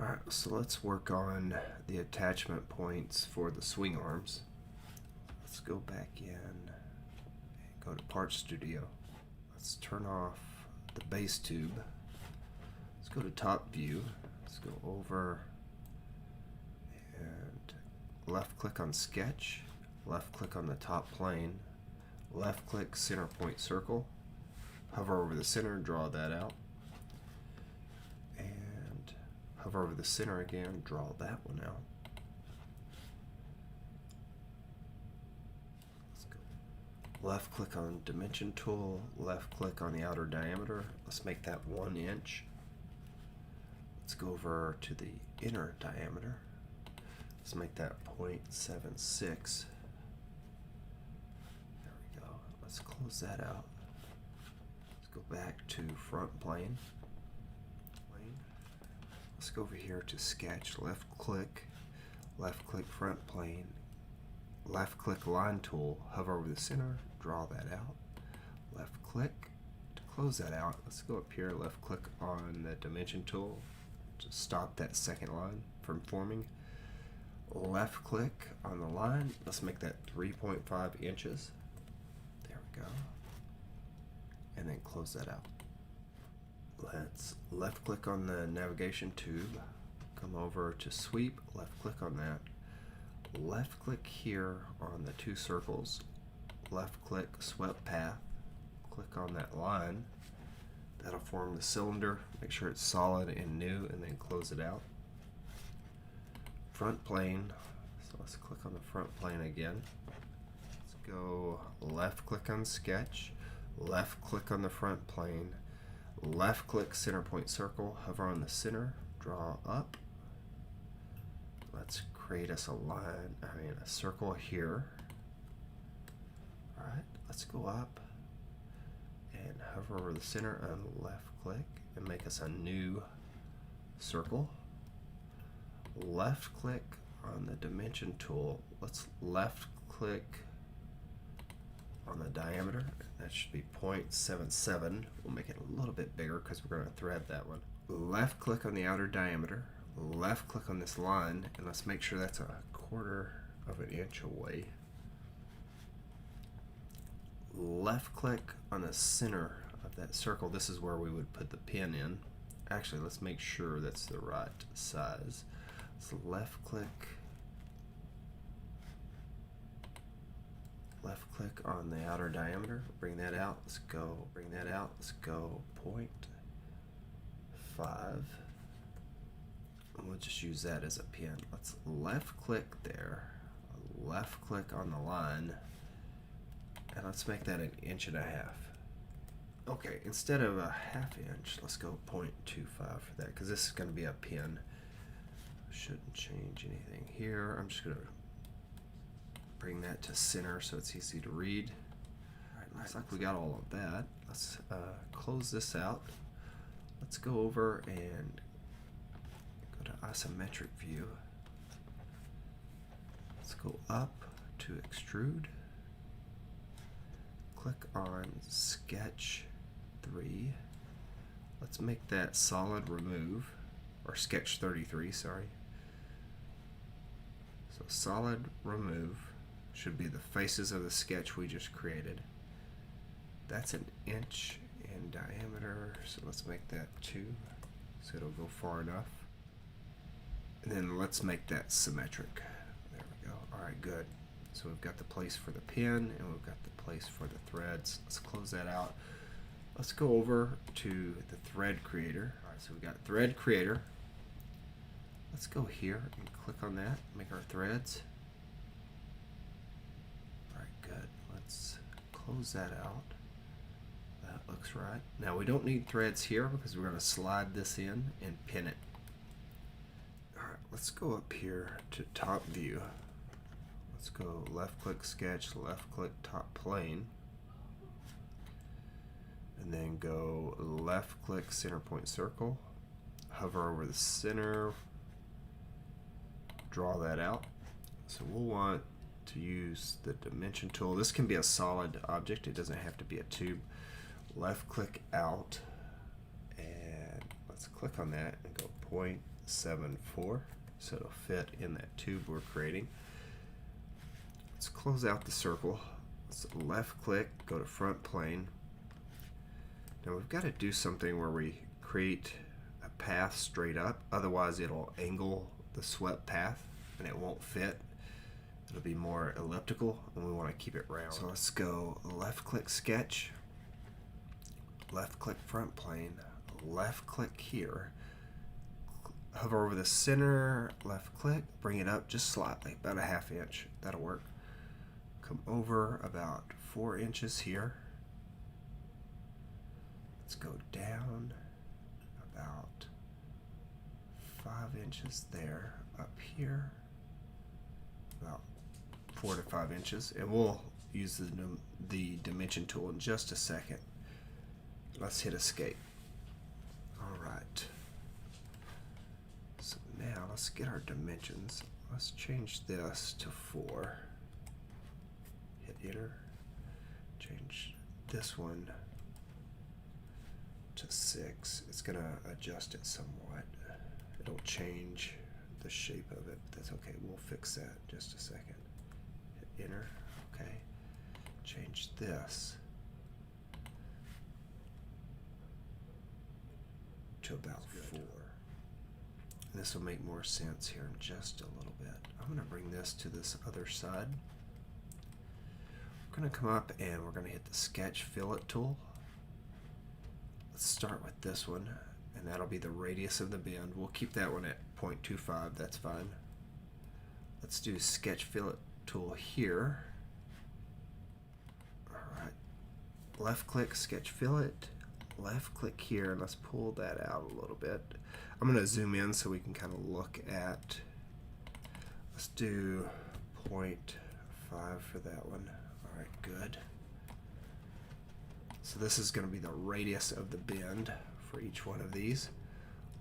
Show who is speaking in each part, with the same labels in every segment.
Speaker 1: Alright, so let's work on the attachment points for the swing arms. Let's go back in and go to Part Studio. Let's turn off the base tube. Let's go to Top View. Let's go over and left click on Sketch, left click on the top plane, left click center point circle, hover over the center and draw that out. Hover over the center again, draw that one out. Let's go. Left click on Dimension Tool, left click on the outer diameter. Let's make that 1 inch. Let's go over to the inner diameter. Let's make that 0.76. There we go. Let's close that out. Let's go back to front plane. Let's go over here to Sketch, left click front plane, left click line tool, hover over the center, draw that out, left click to close that out. Let's go up here, left click on the dimension tool to stop that second line from forming. Left click on the line, let's make that 3.5 inches. There we go. And then close that out. Let's left click on the navigation tube, come over to sweep, left click on that, left click here on the 2 circles, left click swept path, click on that line, that'll form the cylinder, make sure it's solid and new, and then close it out. Front plane, so let's click on the front plane again. Let's go left click on Sketch, left click on the front plane, left click center point circle, hover on the center, draw up. Let's create us a circle here. Alright, let's go up and hover over the center and left click and make us a new circle. Left click on the dimension tool. Let's left click on the diameter. That should be 0.77. We'll make it a little bit bigger because we're going to thread that one. Left click on the outer diameter, left click on this line, and let's make sure that's 1/4 of an inch away. Left click on the center of that circle. This is where we would put the pin in. Actually, let's make sure that's the right size. So left click on the outer diameter, bring that out, let's go, bring that out, let's go 0.5, and we'll just use that as a pin. Let's left click there, left click on the line, and let's make that 1.5 inches. Okay, instead of a 1/2 inch, let's go 0.25 for that, because this is going to be a pin. Shouldn't change anything here. I'm just going to bring that to center so it's easy to read. Alright, looks like we got all of that. Let's close this out. Let's go over and go to isometric view. Let's go up to extrude. Click on Sketch 3. Let's make that solid remove, or Sketch 33, sorry. So solid remove should be the faces of the sketch we just created. That's 1 inch in diameter, so let's make that 2 so it'll go far enough. And then let's make that symmetric. There we go. Alright, good. So we've got the place for the pin and we've got the place for the threads. Let's close that out. Let's go over to the thread creator. Alright, so we've got thread creator. Let's go here and click on that, make our threads. Alright, good. Let's close that out. That looks right. Now we don't need threads here because we're going to slide this in and pin it. Alright, let's go up here to top view. Let's go left click sketch, left click top plane. And then go left click center point circle. Hover over the center. Draw that out. So we'll want to use the dimension tool. This can be a solid object, it doesn't have to be a tube. Left click out and let's let's click on that and go 0.74 so it'll fit in that tube we're creating. Let's close out the circle. Let's left click, go to front plane. Now we've got to do something where we create a path straight up, otherwise it'll angle the swept path and it won't fit. It'll be more elliptical and we want to keep it round. So let's go left click sketch, left click front plane, left click here, hover over the center, left click, bring it up just slightly, about a ½ inch, that'll work. Come over about 4 inches here. Let's go down about 5 inches there, up here about 4 to 5 inches, and we'll use the dimension tool in just a second. Let's hit escape. Alright, so now let's get our dimensions. Let's change this to 4. Hit enter. Change this one to 6. It's going to adjust it somewhat. It'll change the shape of it. That's okay. We'll fix that in just a second. Hit enter. Okay. Change this to about 4. And this will make more sense here in just a little bit. I'm going to bring this to this other side. We're going to come up and we're going to hit the sketch fillet tool. Let's start with this one, and that'll be the radius of the bend. We'll keep that one at 0.25, that's fine. Let's do sketch fillet tool here. Alright, left click sketch fillet, left click here, and let's pull that out a little bit. I'm going to zoom in so we can kind of look at, let's do 0.5 for that one. Alright, good. So this is going to be the radius of the bend for each one of these.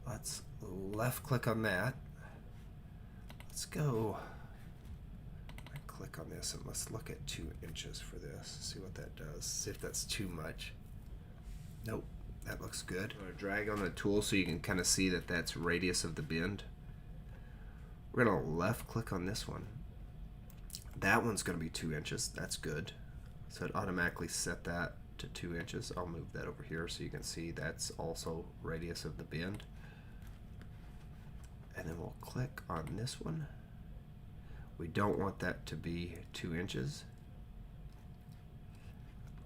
Speaker 1: Let's left click on that. Let's go right click on this and let's look at 2 inches for this. See what that does. See if that's too much. Nope, that looks good. I'm going to drag on the tool so you can kind of see that that's radius of the bend. We're going to left click on this one. That one's going to be 2 inches. That's good. So it automatically set that to 2 inches. I'll move that over here so you can see that's also radius of the bend. And then we'll click on this one. We don't want that to be 2 inches.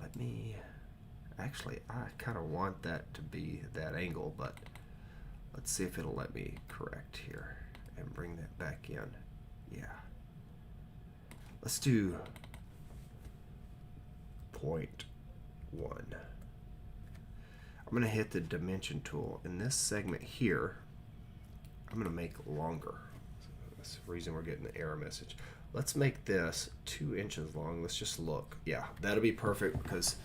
Speaker 1: Let me, actually I kind of want that to be that angle, but let's see if it'll let me correct here and bring that back in. Yeah. Let's do 0.1. I'm going to hit the dimension tool. In this segment here, I'm going to make longer. That's the reason we're getting the error message. Let's make this 2 inches long. Let's just look. Yeah, that'll be perfect because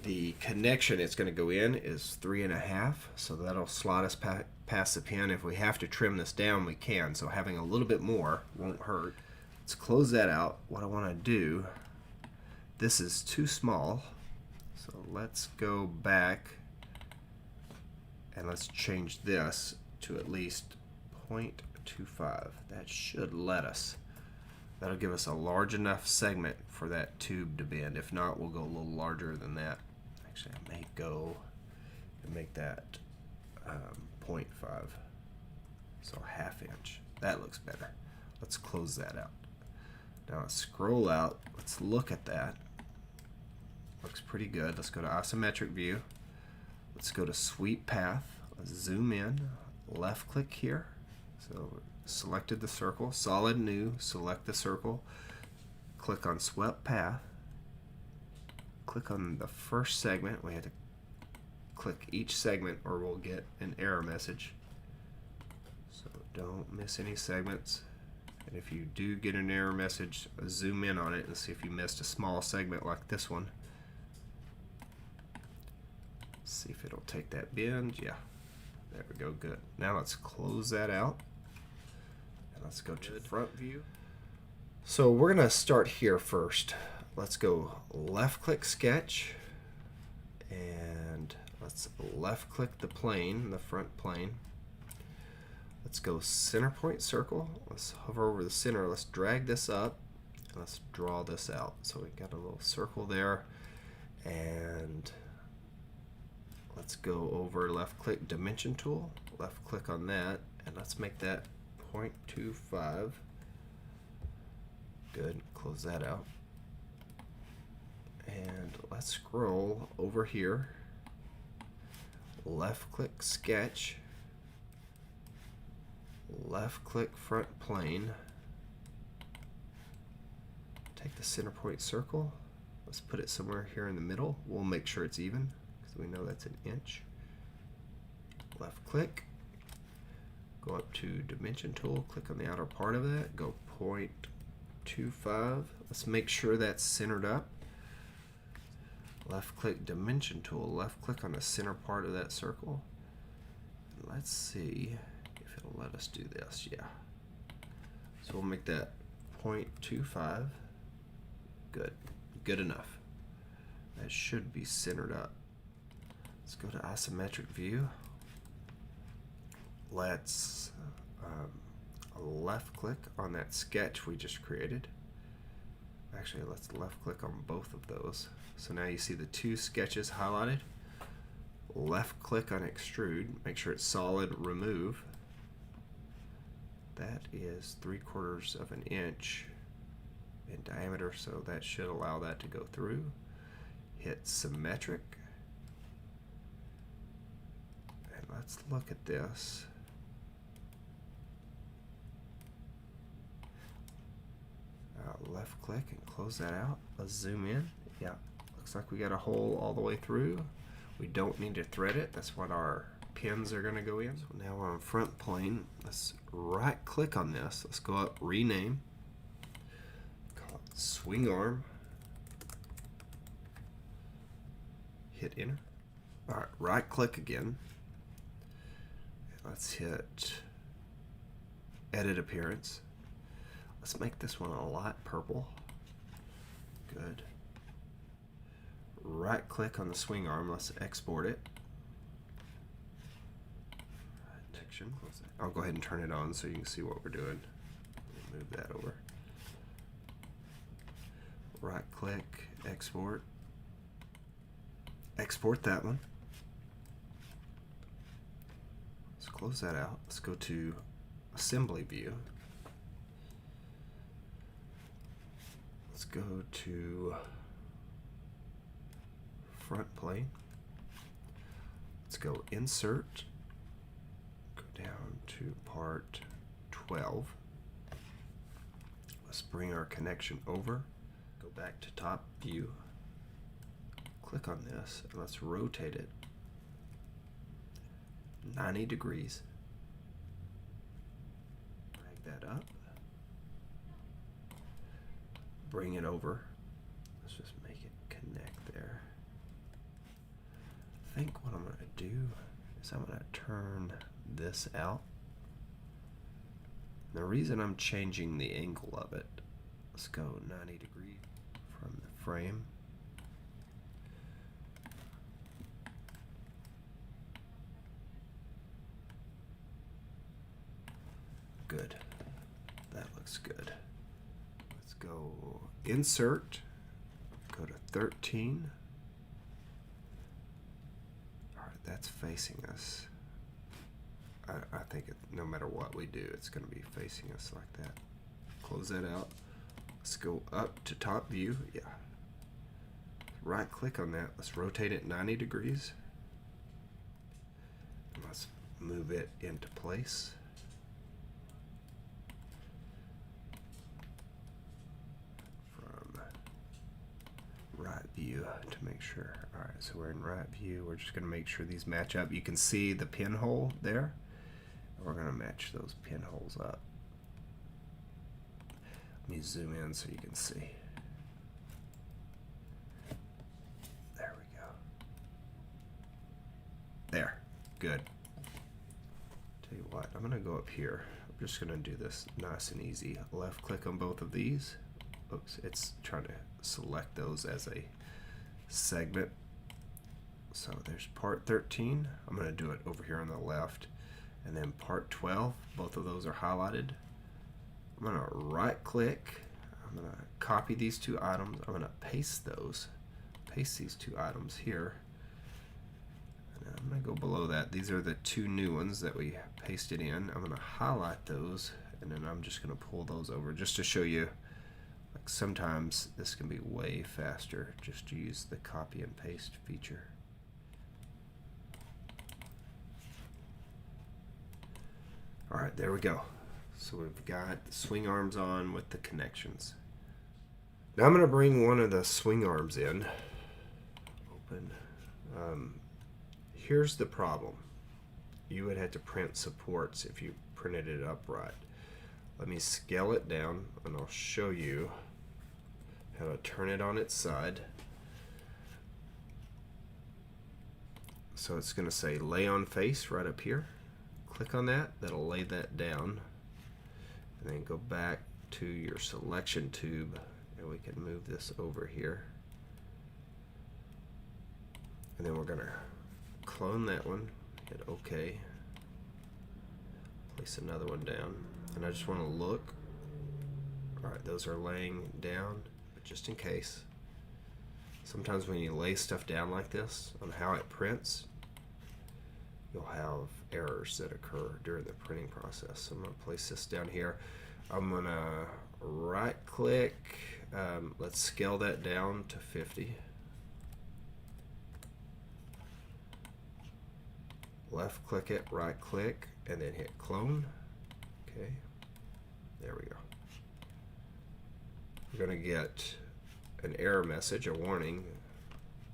Speaker 1: the connection it's going to go in is 3.5, so that'll slot us past the pin. If we have to trim this down, we can. So having a little bit more won't hurt. Let's close that out. What I want to do, this is too small. So let's go back and let's change this to at least 0.25. That should let us. That'll give us a large enough segment for that tube to bend. If not, we'll go a little larger than that. Actually, I may go and make that 0.5. So ½ inch. That looks better. Let's close that out. Now let's scroll out. Let's look at that. Looks pretty good. Let's go to isometric view. Let's go to sweep path. Let's zoom in. Left click here. So selected the circle. Solid new. Select the circle. Click on swept path. Click on the first segment. We have to click each segment or we'll get an error message. So don't miss any segments. And if you do get an error message, zoom in on it and see if you missed a small segment like this one. See if it'll take that bend. Yeah, there we go. Good. Now let's close that out and let's go to the front view. So we're gonna start here first. Let's go left click sketch and Let's left click the plane, the front plane. Let's go center point circle. Let's hover over the center. Let's drag this up. Let's draw this out. So we got a little circle there. And let's go over left click dimension tool. Left click on that. And let's make that 0.25. Good. Close that out. And let's scroll over here. Left click sketch. Left click front plane. Take the center point circle. Let's put it somewhere here in the middle. We'll make sure it's even because we know that's an inch. Left click. Go up to dimension tool. Click on the outer part of that. Go 0.25. Let's make sure that's centered up. Left click dimension tool. Left click on the center part of that circle. Let's see if it'll let us do this. Yeah. So we'll make that 0.25. Good. Good enough. That should be centered up. Let's go to isometric view. Let's left click on that sketch we just created. Actually, let's left click on both of those. So now you see the two sketches highlighted. Left click on extrude, make sure it's solid, remove. That is 3/4 of an inch in diameter, so that should allow that to go through. Hit symmetric. And let's look at this. Left click and close that out. Let's zoom in. Yeah, looks like we got a hole all the way through. We don't need to thread it. That's what our pins are going to go in. So now we're on front plane. Let's right click on this. Let's go up, rename. Call it swing arm. Hit enter. All right, right click again. Let's hit edit appearance. Let's make this one a light purple. Good. Right click on the swing arm. Let's export it. I'll go ahead and turn it on so you can see what we're doing. Move that over. Right click, export. Export that one. Let's close that out. Let's go to assembly view. Let's go to front plane. Let's go insert. Go down to part 12. Let's bring our connection over. Go back to top view. Click on this and let's rotate it 90 degrees. Drag that up. Bring it over. Let's just make it connect there. I think what I'm going to do is I'm going to turn this out. The reason I'm changing the angle of it, let's go 90 degrees from the frame. Good. That looks good. Let's go insert, go to 13. All right, that's facing us. I think no matter what we do, it's going to be facing us like that. Close that out. Let's go up to top view. Yeah. Right click on that. Let's rotate it 90 degrees. And let's move it into place. Right view to make sure. All right, so we're in right view. We're just going to make sure these match up. You can see the pinhole there. We're going to match those pinholes up. Let me zoom in so you can see. There we go. There. Good. Tell you what, I'm going to go up here. I'm just going to do this nice and easy. Left click on both of these. Oops, it's trying to select those as a segment. So there's part 13. I'm going to do it over here on the left. And then part 12, both of those are highlighted. I'm going to right click. I'm going to copy these two items. I'm going to paste these two items here. And I'm going to go below that. These are the two new ones that we pasted in. I'm going to highlight those, and then I'm just going to pull those over just to show you. Like sometimes this can be way faster just to use the copy and paste feature. Alright, there we go. So we've got the swing arms on with the connections. Now I'm going to bring one of the swing arms in. Open. Here's the problem. You would have to print supports if you printed it upright. Let me scale it down and I'll show you how to turn it on its side. So it's going to say lay on face right up here. Click on that, that'll lay that down, and then go back to your selection tube, and we can move this over here. And then we're going to clone that one, hit OK, place another one down, and I just want to look. Alright, those are laying down, but just in case. Sometimes when you lay stuff down like this on how it prints, you'll have errors that occur during the printing process. So I'm going to place this down here. I'm going to right click. Let's scale that down to 50. Left click it, right click, and then hit clone. Okay, there we go. We're going to get an error message, a warning,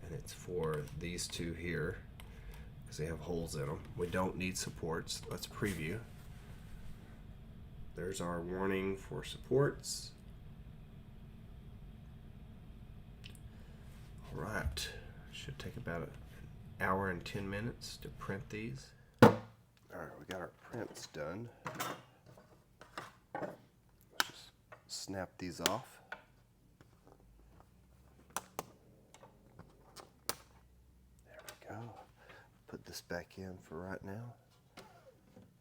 Speaker 1: and it's for these two here. They have holes in them. We don't need supports. Let's preview. There's our warning for supports. Alright, should take about an hour and 10 minutes to print these. Alright, we got our prints done. Let's just snap these off. There we go. Put this back in for right now.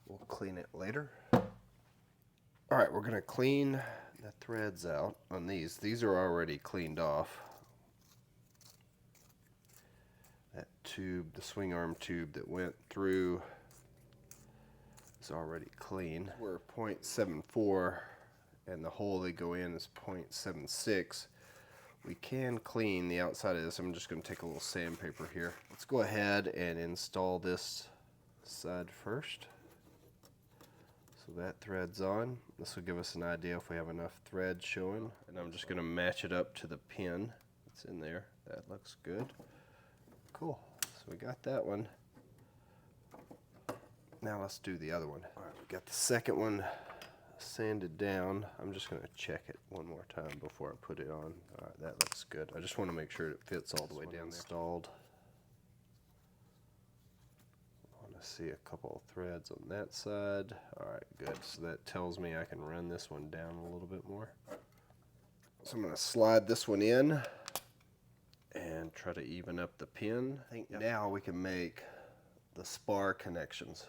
Speaker 1: We'll clean it later. Alright, we're going to clean the threads out on these. These are already cleaned off. That tube, the swing arm tube that went through is already clean. We're 0.74 and the hole they go in is 0.76. We can clean the outside of this. I'm just going to take a little sandpaper here. Let's go ahead and install this side first. So that thread's on. This will give us an idea if we have enough thread showing. And I'm just going to match it up to the pin that's in there. That looks good. Cool. So we got that one. Now let's do the other one. All right, we got the second one sanded down. I'm just going to check it one more time before I put it on. All right, that looks good. I just want to make sure it fits all the way down installed. I want to see a couple of threads on that side. All right, good. So that tells me I can run this one down a little bit more. So I'm going to slide this one in and try to even up the pin. I think now we can make the spar connections.